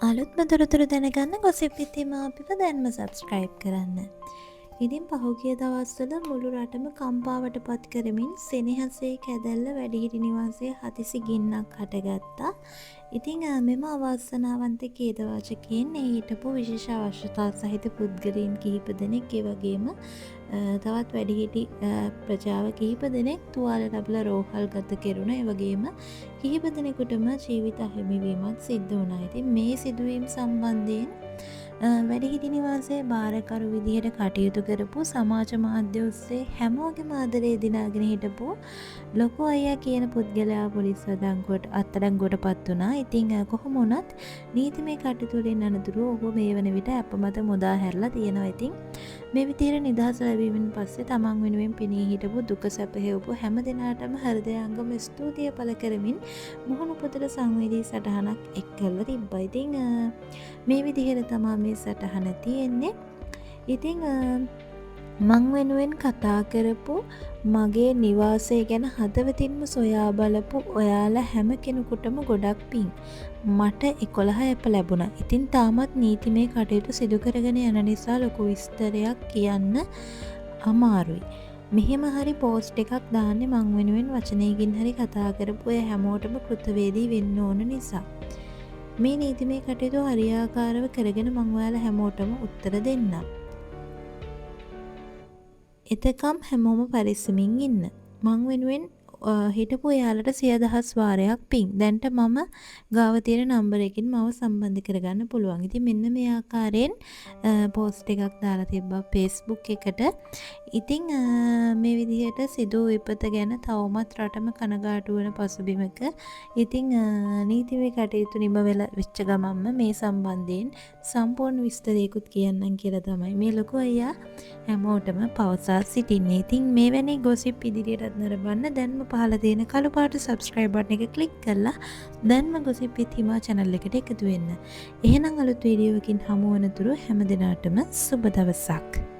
අලුත්ම තොරතුරු දැනගන්න ගොසිප් විත් හිමාපිව දැන්ම සබස්ක්‍රයිබ් කරන්න. ඉතින් පහුගිය දවස්වල මුළු රටම කම්පාවට පත් කරමින් සෙනෙහසේ කැදැල්ල වැඩිහිටි නිවාසයේ හදිසි ගින්නක් හටගත්තා. ඉතින් මෙම අවාසනාවන්ත ඛේදවාචකයෙන් හිටපු විශේෂ අවශ්‍යතා සහිත පුද්ගලයන් කිහිප දෙනෙක් ඒ වගේම තවත් වැඩිහිටි ප්‍රජාව කිහිප දෙනෙක් තුවාල ලැබලා රෝහල් ගත කෙරුණා. ඒ වගේම කිහිප දෙනෙකුටම ජීවිත අහිමිවීමක් සිද්ධ වුණා. ඉතින් මේ සිදුවීම් සම්බන්ධයෙන් වැඩිහිටි නිවාසයේ බාරකරු විදිහට කටයුතු කරපු සමාජ මාධ්‍ය ඔස්සේ හැමෝගෙම ආදරේ දිනාගෙන හිටපු ලොකු අයියා කියන පුද්ගලයා පොලිස් අත්අඩංගුවට පත් වුණා. ඉතින් කොහොම වුණත් නීතිමය කටයුතු වලින් අනතුරුව ඔහු මේ වන විට අපමත මුදා හැරලා තියෙනවා. ඉතින් මේ විදිහට නිදහස ලැබීමෙන් පස්සේ තමන් වෙනුවෙන් පෙනී හිටපු දුක සැප හේවපු හැම දිනාටම හෘදයාංගම ස්තුතිය පළ කරමින් මුහුණු පොතට සංවේදී සටහනක් එක් කරලා තිබ්බා. ඉතින් මේ විදිහට තමයි මේ සටහන තියෙන්නේ. ඉතින් මං වෙනුවෙන් කතා කරපු මගේ නිවාසය ගැන හදවතින්ම සොයා බලපු ඔයාලා හැම කෙනෙකුටම ගොඩක් පිං. මට 11 ඇප ලැබුණා. ඉතින් තාමත් නීතිමය කටයුතු සිදු කරගෙන යන නිසා ලොකු විස්තරයක් කියන්න අමාරුයි. මෙහෙම හරි පෝස්ට් එකක් දාන්නේ මං වෙනුවෙන් වචනයකින් හරි කතා කරපු අය හැමෝටම කෘතවේදී වෙන්න ඕන නිසා. මේ නීතිමය කටයුතු හරියාකාරව කරගෙන මං ඔයාලා හැමෝටම උත්තර දෙන්නම්. එතකම් හැමෝම පරිස්සමින් ඉන්න. මං වෙනුවෙන් හිටපු එයාලට 100,000 වාරයක් පිං. දැන්ට මම ගාව තියෙන නම්බර එකකින් මාව සම්බන්ධ කරගන්න පුළුවන්. ඉතින් මෙන්න මේ ආකාරයෙන් පෝස්ට් එකක් දාලා තිබ්බා Facebook එකට. ඉතින් මේ විදිහට සිදු විපත ගැන තවමත් රටම කනගාටු වෙන පසුබිමක ඉතින් නීතිමය කටයුතු නිම වෙලා වෙච්ච ගමන්ම මේ සම්බන්ධයෙන් සම්පූර්ණ විස්තරයකුත් කියන්නම් කියලා තමයි මේ ලොකු අයියා හැමෝටම පවසා සිටින්නේ. ඉතින් මේ වැනි ගොසිප් ඉදිරියටත් නරඹන්න දැන්ම පහළ තියෙන කළු පාට subscribe button එක click කරලා දැන්ම ගොසිප් විත් හිමා channel එකට එකතු වෙන්න. එහෙනම් අලුත් වීඩියෝවකින් හමු වන තුරු හැම දිනාටම සුබ දවසක්.